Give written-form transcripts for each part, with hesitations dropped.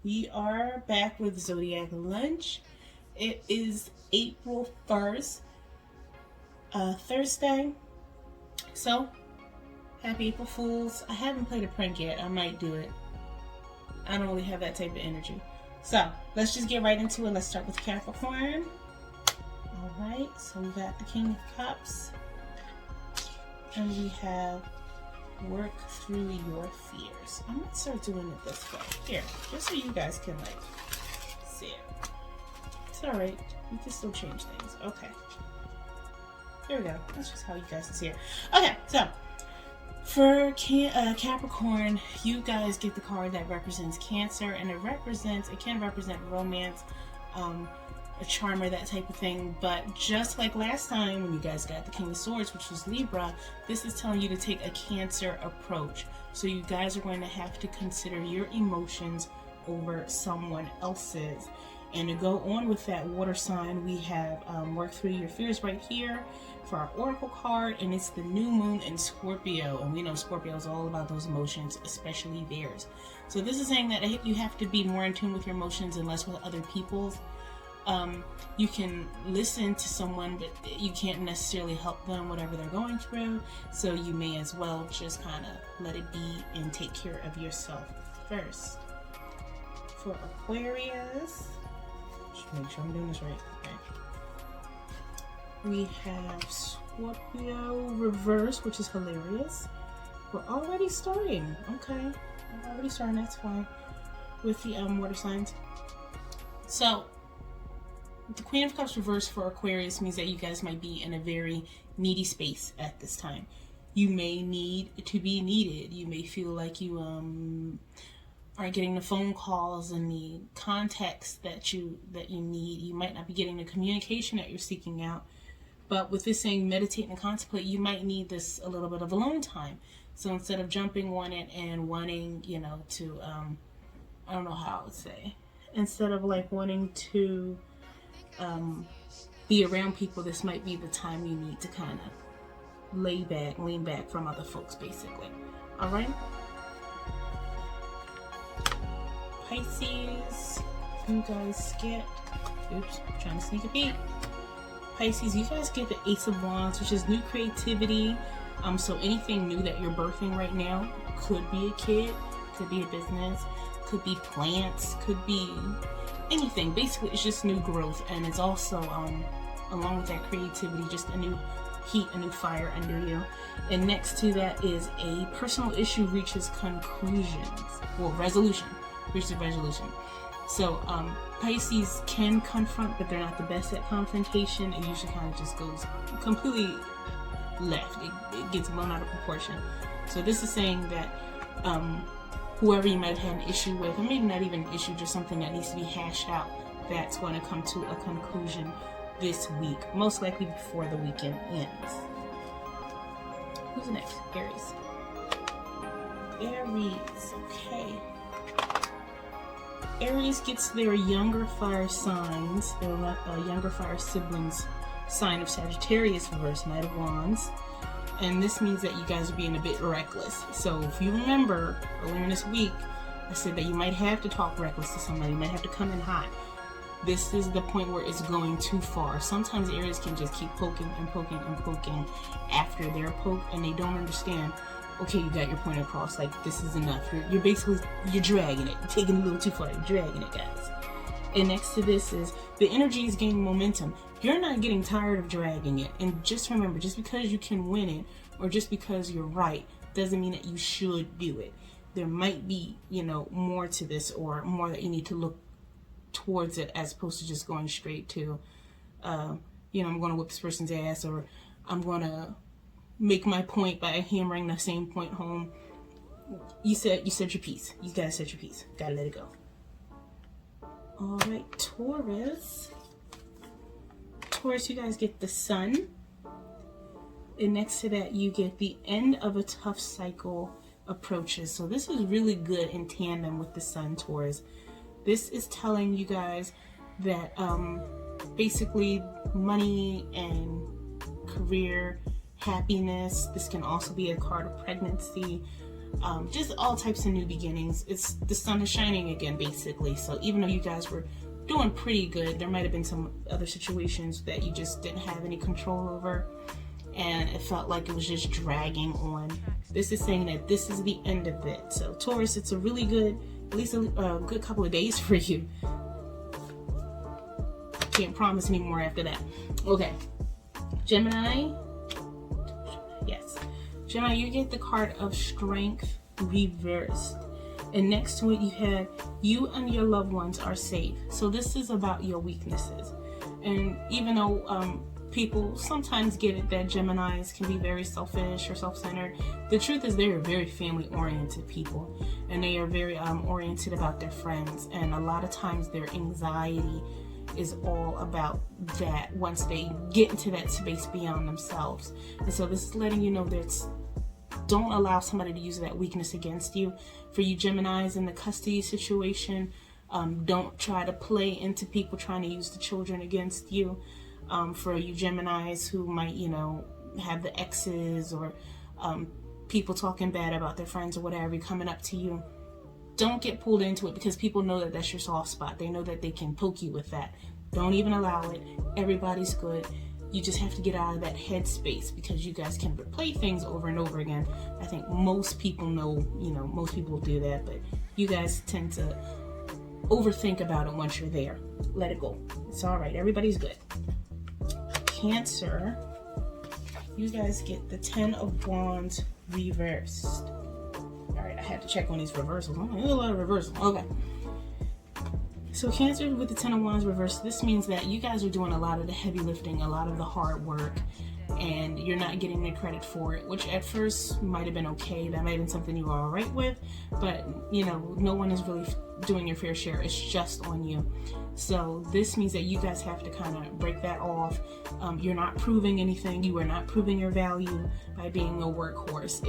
We are back with Zodiac Lunch. It is April 1st, Thursday. So, happy April Fools. I haven't played a prank yet. I might do it. I don't really have that type of energy. So, let's just get right into it. Let's start with Capricorn. Alright, so we got the King of Cups. And we have work through your fears. I'm gonna start doing it this way. Here, just so you guys can see it. It's alright. We can still change things. Okay. There we go. That's just how you guys can see it. Okay, so for Capricorn, you guys get the card that represents Cancer, and it can represent romance, a charmer, that type of thing. But just like last time when you guys got the King of Swords, which was Libra, this is telling you to take a Cancer approach. So you guys are going to have to consider your emotions over someone else's. And to go on with that water sign, we have work through your fears right here for our oracle card, and it's the new moon in Scorpio, and we know Scorpio is all about those emotions, especially theirs. So this is saying that you have to be more in tune with your emotions and less with other people's. You can listen to someone, but you can't necessarily help them whatever they're going through, so you may as well just kind of let it be and take care of yourself first. For Aquarius, just make sure I'm doing this right. Okay. We have Scorpio reverse, which is hilarious. We're already starting. Okay, we're already starting. That's fine. With the water signs. So the Queen of Cups reverse for Aquarius means that you guys might be in a very needy space at this time. You may need to be needed. You may feel like you aren't getting the phone calls and the context that you need. You might not be getting the communication that you're seeking out. But with this saying meditate and contemplate, you might need this a little bit of alone time. So instead of jumping on it and wanting, to I don't know how I would say, instead of wanting to be around people, this might be the time you need to kind of lean back from other folks, basically. All right. Pisces, you guys get, trying to sneak a peek. Pisces, you guys get the Ace of Wands, which is new creativity. So anything new that you're birthing right now, could be a kid, could be a business, could be plants, could be anything. Basically, it's just new growth, and it's also, along with that creativity, just a new heat, a new fire under you. And next to that is a personal issue reaches resolution. So, Pisces can confront, but they're not the best at confrontation. It usually kind of just goes completely left. It gets blown out of proportion. So this is saying that whoever you might have had an issue with, or maybe not even an issue, just something that needs to be hashed out, that's going to come to a conclusion this week, most likely before the weekend ends. Who's next? Aries. Okay. Aries gets their younger fire signs, their younger fire siblings sign of Sagittarius reverse, Knight of Wands. And this means that you guys are being a bit reckless. So if you remember earlier in this week, I said that you might have to talk reckless to somebody. You might have to come in hot. This is the point where it's going too far. Sometimes Aries can just keep poking and poking and poking after they're poked, and they don't understand. Okay, you got your point across. This is enough. You're basically dragging it. You're taking it a little too far. You're dragging it, guys. And next to this is the energy is gaining momentum. You're not getting tired of dragging it. And just remember, just because you can win it, or just because you're right, doesn't mean that you should do it. There might be, more to this, or more that you need to look towards it, as opposed to just going straight to, I'm going to whip this person's ass, or I'm going to make my point by hammering the same point home. You said your piece. You guys said your piece. Gotta let it go. All right, Taurus. Taurus, you guys get the Sun. And next to that, you get the end of a tough cycle approaches. So this is really good in tandem with the Sun, Taurus. This is telling you guys that basically money and career, happiness. This can also be a card of pregnancy. just all types of new beginnings. It's the sun is shining again, basically. So even though you guys were doing pretty good, there might have been some other situations that you just didn't have any control over, and it felt like it was just dragging on. This is saying that this is the end of it. So Taurus, it's a really good, at least a good couple of days for you. Can't promise any more after that. Okay, Gemini. Yes, Gemini, you get the card of Strength reversed, and next to it you have you and your loved ones are safe. So this is about your weaknesses, and even though people sometimes get it that Geminis can be very selfish or self-centered, the truth is they are very family-oriented people, and they are very oriented about their friends, and a lot of times their anxiety is all about that once they get into that space beyond themselves. And so this is letting you know that don't allow somebody to use that weakness against you. For you Geminis in the custody situation, don't try to play into people trying to use the children against you. For you Geminis who might, have the exes or people talking bad about their friends or whatever coming up to you, don't get pulled into it, because people know that that's your soft spot. They know that they can poke you with that. Don't even allow it. Everybody's good. You just have to get out of that headspace, because you guys can replay things over and over again. I think most people know, most people do that, but you guys tend to overthink about it once you're there. Let it go. It's all right. Everybody's good. Cancer, you guys get the 10 of Wands reversed. All right, I had to check on these reversals. There's a lot of reversals. Okay. So Cancer with the 10 of Wands reversed, this means that you guys are doing a lot of the heavy lifting, a lot of the hard work, and you're not getting the credit for it, which at first might have been okay. That might have been something you were all right with, but no one is really doing your fair share. It's just on you. So this means that you guys have to kind of break that off. You're not proving anything. You are not proving your value by being a workhorse.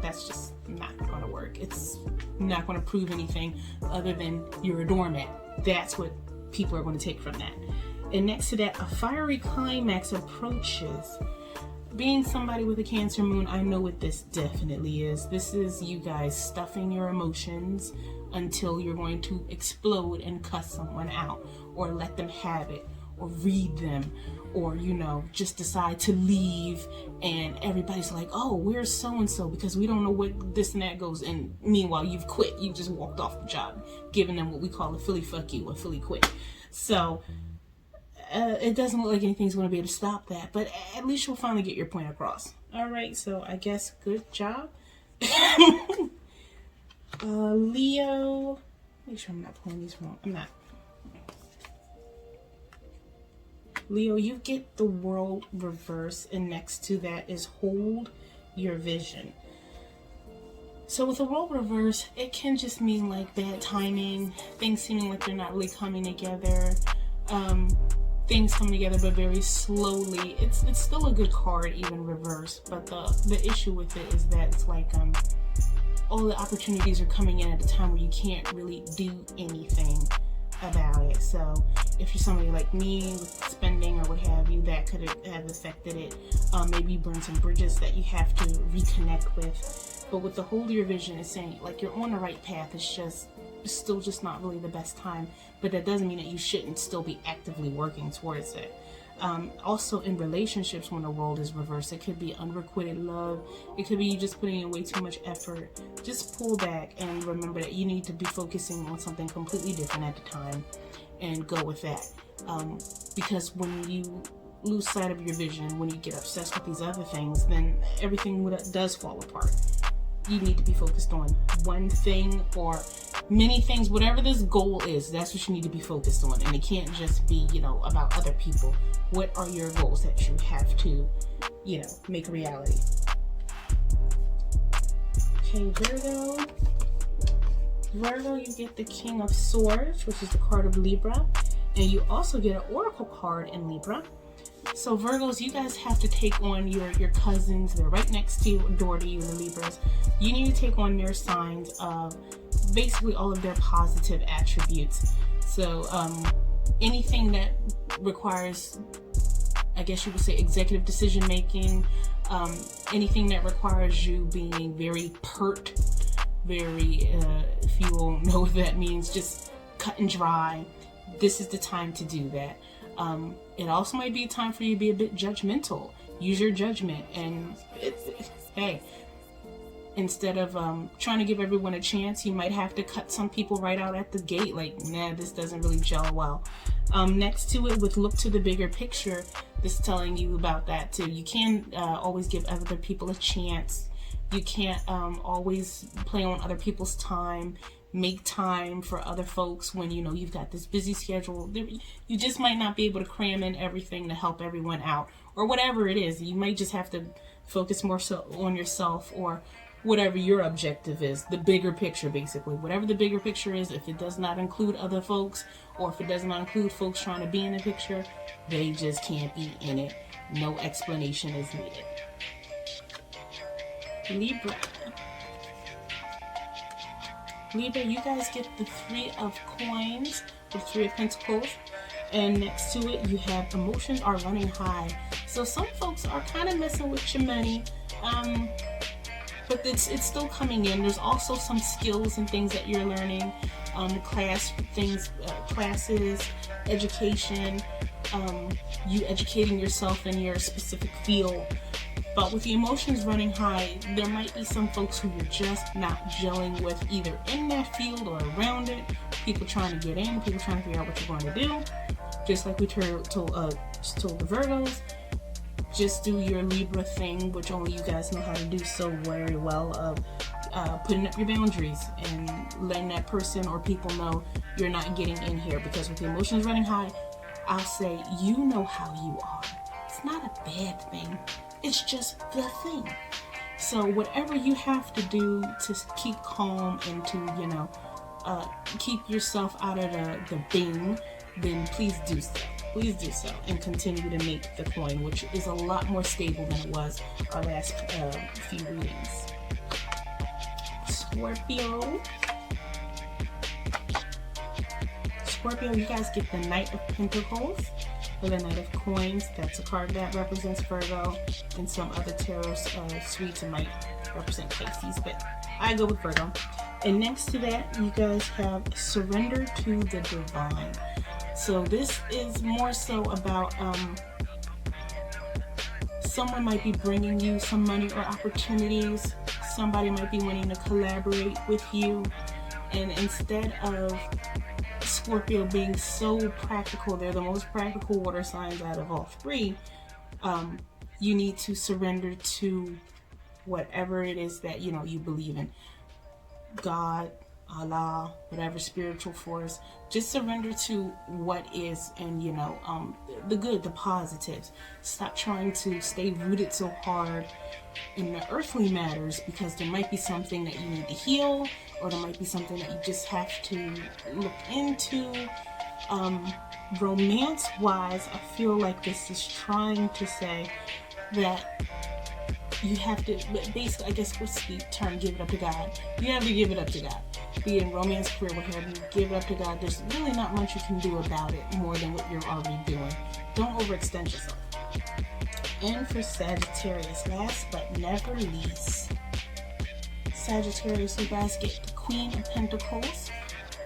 That's just not going to work. It's not going to prove anything other than you're a doormat. That's what people are going to take from that. And next to that, a fiery climax approaches. Being somebody with a Cancer moon, I know what this definitely is. This is you guys stuffing your emotions until you're going to explode and cuss someone out, or let them have it, or read them, or just decide to leave, and everybody's like, oh, where's so-and-so, because we don't know what this and that goes, and meanwhile you've quit. You just walked off the job, giving them what we call a Philly fuck you, or Philly quit. So it doesn't look like anything's going to be able to stop that, but at least you'll finally get your point across. All right, so I guess good job. Leo, make sure I'm not pulling these wrong. I'm not. Leo, you get the World reverse, and next to that is hold your vision. So with the World reverse, it can just mean like bad timing, things seeming like they're not really coming together, things coming together but very slowly. It's still a good card, even reverse, but the issue with it is that it's like all the opportunities are coming in at a time where you can't really do anything about it. So if you're somebody like me with spending or what have you, that could have affected it. Maybe you burn some bridges that you have to reconnect with. But with the hold your vision, it's saying like you're on the right path. It's still just not really the best time, but that doesn't mean that you shouldn't still be actively working towards it. Also in relationships, when the world is reversed, it could be unrequited love. It could be you just putting in way too much effort. Just pull back and remember that you need to be focusing on something completely different at the time, and go with that. Because when you lose sight of your vision, when you get obsessed with these other things, then everything does fall apart. You need to be focused on one thing or many things, whatever this goal is. That's what you need to be focused on, and it can't just be about other people. What are your goals that you have to make a reality? Okay, Virgo, you get the King of Swords, which is the card of Libra, and you also get an Oracle card in Libra. So Virgos, you guys have to take on your cousins. They're right next door to you, the Libras. You need to take on their signs of basically all of their positive attributes. So anything that requires, I guess you would say, executive decision making, anything that requires you being very pert very, if you all know what that means, just cut and dry. This is the time to do that. It also might be a time for you to be a bit judgmental. Use your judgment, and hey, instead of trying to give everyone a chance, you might have to cut some people right out at the gate. Like, nah, this doesn't really gel well. Next to it, with look to the bigger picture, this is telling you about that too. You can't always give other people a chance. You can't always play on other people's time. Make time for other folks when you know you've got this busy schedule. You just might not be able to cram in everything to help everyone out, or whatever it is. You might just have to focus more so on yourself, or whatever your objective is, the bigger picture, basically. Whatever the bigger picture is, if it does not include other folks, or if it does not include folks trying to be in the picture, they just can't be in it. No explanation is needed. Libra. Libra, you guys get the 3 of Coins, the 3 of Pentacles, and next to it you have emotions are running high. So some folks are kind of messing with your money, but it's still coming in. There's also some skills and things that you're learning, classes, education, you educating yourself in your specific field. But with the emotions running high, there might be some folks who you're just not gelling with, either in that field or around it. People trying to get in, people trying to figure out what you're going to do. Just like we told the Virgos, just do your Libra thing, which only you guys know how to do so very well, of putting up your boundaries and letting that person or people know you're not getting in here. Because with the emotions running high, I'll say, you know how you are. It's not a bad thing. It's just the thing. So whatever you have to do to keep calm and to, keep yourself out of the bing, then please do so. Please do so, and continue to make the coin, which is a lot more stable than it was our last few readings. Scorpio. Scorpio, you guys get the Knight of Pentacles. For the Knight of Coins, that's a card that represents Virgo, and some other tarot suites might represent Pisces, but I go with Virgo. And next to that, you guys have Surrender to the Divine. So this is more so about someone might be bringing you some money or opportunities. Somebody might be wanting to collaborate with you, and instead of Scorpio being so practical, they're the most practical water signs out of all 3, you need to surrender to whatever it is that you believe in. God, Allah, whatever spiritual force. Just surrender to what is, and the good, the positives. Stop trying to stay rooted so hard in the earthly matters, because there might be something that you need to heal, or there might be something that you just have to look into. Romance wise, I feel like this is trying to say that you have to, basically, I guess, what's the term, give it up to God. You have to give it up to God. Be it in romance, career, what have you, give it up to God. There's really not much you can do about it more than what you're already doing. Don't overextend yourself. And for Sagittarius, last but never least, Sagittarius, you guys get the Queen of Pentacles,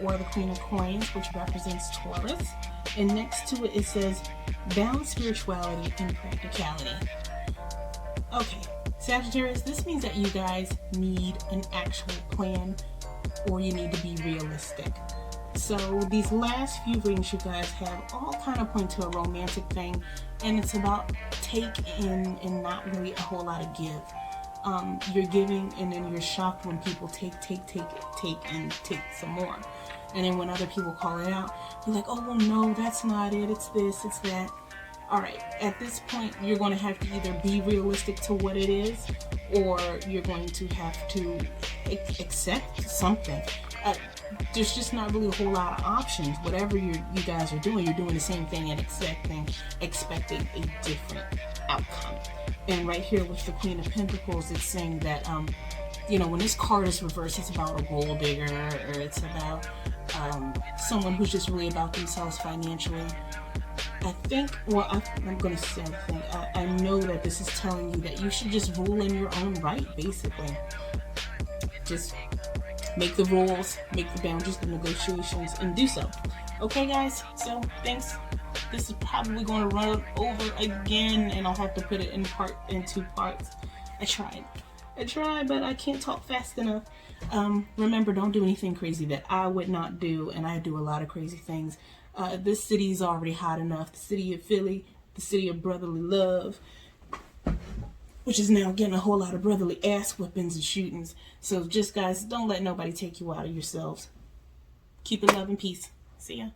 or the Queen of Coins, which represents Taurus. And next to it, it says, balance spirituality and practicality. Okay, Sagittarius, this means that you guys need an actual plan, or you need to be realistic. So these last few readings you guys have all kind of point to a romantic thing, and it's about take in and not really a whole lot of give. You're giving, and then you're shocked when people take, and take some more. And then when other people call it out, you're like, oh, well, no, that's not it. It's this, it's that. All right, at this point, you're going to have to either be realistic to what it is, or you're going to have to accept something. There's just not really a whole lot of options. Whatever you guys are doing, you're doing the same thing and expecting a different outcome. And right here with the Queen of Pentacles, it's saying that, when this card is reversed, it's about a gold digger, or it's about someone who's just really about themselves financially. I think, I'm going to say, I know that this is telling you that you should just rule in your own right, basically. Just make the rules, make the boundaries, the negotiations, and do so. Okay, guys? So, thanks. This is probably going to run over again, and I'll have to put it in two parts. I tried, but I can't talk fast enough. Remember, don't do anything crazy that I would not do, and I do a lot of crazy things. This city is already hot enough. The city of Philly, the city of brotherly love, which is now getting a whole lot of brotherly ass whippings and shootings. So just, guys, don't let nobody take you out of yourselves. Keep it love and peace. See ya.